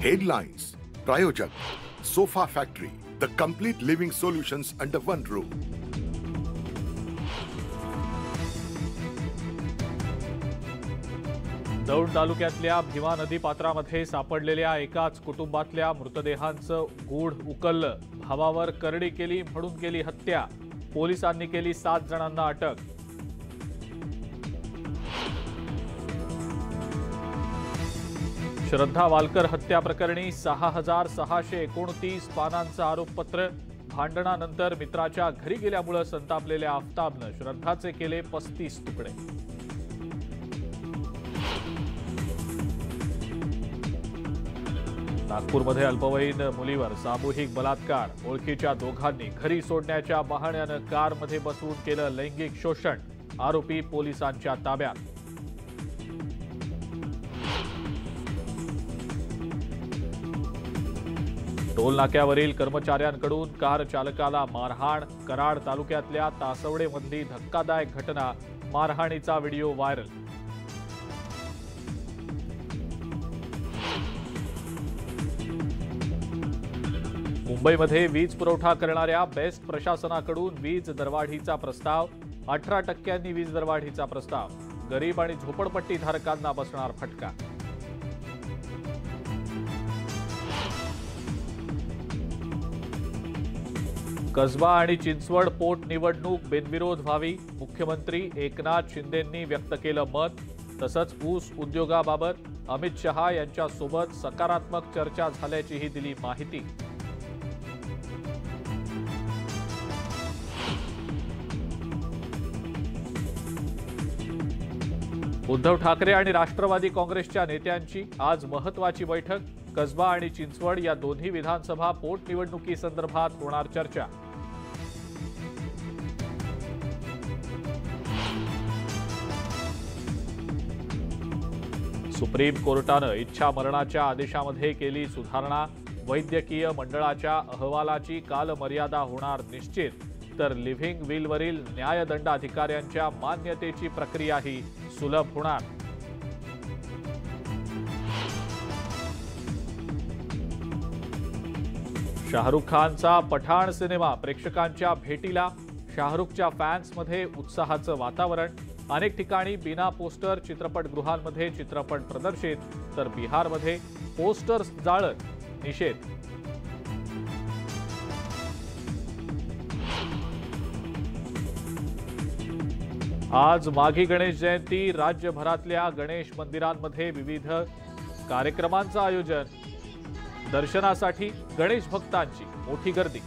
Headlines, Prayojak, Sofa Factory, the complete living solutions under one roof. Daund तालुक्यातल्या भीमा नदी पात्रामध्ये सापडलेल्या एकाच कुटुंबातल्या मृतदेहांचं गूढ उकललं. भावावर करडी केली म्हणून केली हत्या. पोलिसांनी केली 7 जणांना अटक. श्रद्धा वालकर हत्या प्रकरणी 6629 पानांचं आरोपपत्र. भांडणानंतर मित्राच्या घरी गेल्यामुळे संतापलेल्या आफताबनं श्रद्धाचे केले 35 तुकडे. नागपूरमध्ये अल्पवयीन मुलीवर सामूहिक बलात्कार. ओळखीच्या दोघांनी घरी सोडण्याच्या बहाण्यानं कारमध्ये बसवून केलं लैंगिक शोषण. आरोपी पोलिसांच्या ताब्यात. टोल नाक्यावरील कर्मचाऱ्यांकडून कार चालकाला मारहाण. कराड तालुक्यातल्या तासवडेमधली धक्कादायक घटना. मारहाणीचा व्हिडिओ व्हायरल. मुंबईमध्ये वीज पुरवठा करणाऱ्या बेस्ट प्रशासनाकडून वीज दरवाढीचा प्रस्ताव. 18% वीज दरवाढीचा प्रस्ताव. गरीब आणि झोपडपट्टीधारकांना बसणार फटका. कसबा आणि चिंचवड पोटनिवडणूक बिनविरोध व्हावी. मुख्यमंत्री एकनाथ शिंदेंनी व्यक्त केलं मत. तसंच ऊस उद्योगाबाबत अमित शहा यांच्यासोबत सकारात्मक चर्चा झाल्याचीही दिली माहिती. उद्धव ठाकरे आणि राष्ट्रवादी काँग्रेसच्या नेत्यांची आज महत्त्वाची बैठक. कसबा आणि चिंचवड या दोन्ही विधानसभा पोटनिवडणुकीसंदर्भात होणार चर्चा. सुप्रीम कोर्टानं इच्छा मरणाच्या आदेशामध्ये केली सुधारणा. वैद्यकीय मंडळाच्या अहवालाची कालमर्यादा होणार निश्चित. तर लिव्हिंग विलवरील न्यायदंड अधिकाऱ्यांच्या मान्यतेची प्रक्रियाही सुलभ होणार. शाहरुख खानचा पठाण सिनेमा प्रेक्षकांच्या भेटीला. शाहरुखच्या फॅन्समध्ये उत्साहाचं वातावरण. अनेक ठिकाणी बिना पोस्टर चित्रपटगृहांमध्ये चित्रपट प्रदर्शित. तर बिहारमध्ये पोस्टर्स जाळत निषेध. आज माघी गणेश जयंती. राज्यभरातल्या गणेश मंदिरांमध्ये विविध कार्यक्रमांचं आयोजन. दर्शनासाठी गणेश भक्तांची मोठी गर्दी.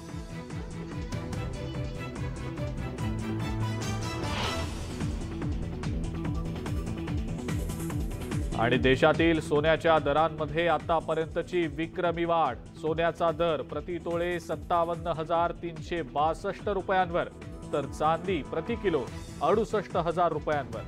आणि देशातील सोन्याच्या दरांमध्ये आतापर्यंतची विक्रमी वाढ. सोन्याचा दर प्रति तोळे 57,362 रुपयांवर. तर चांदी प्रति किलो 68,000 रुपयांवर.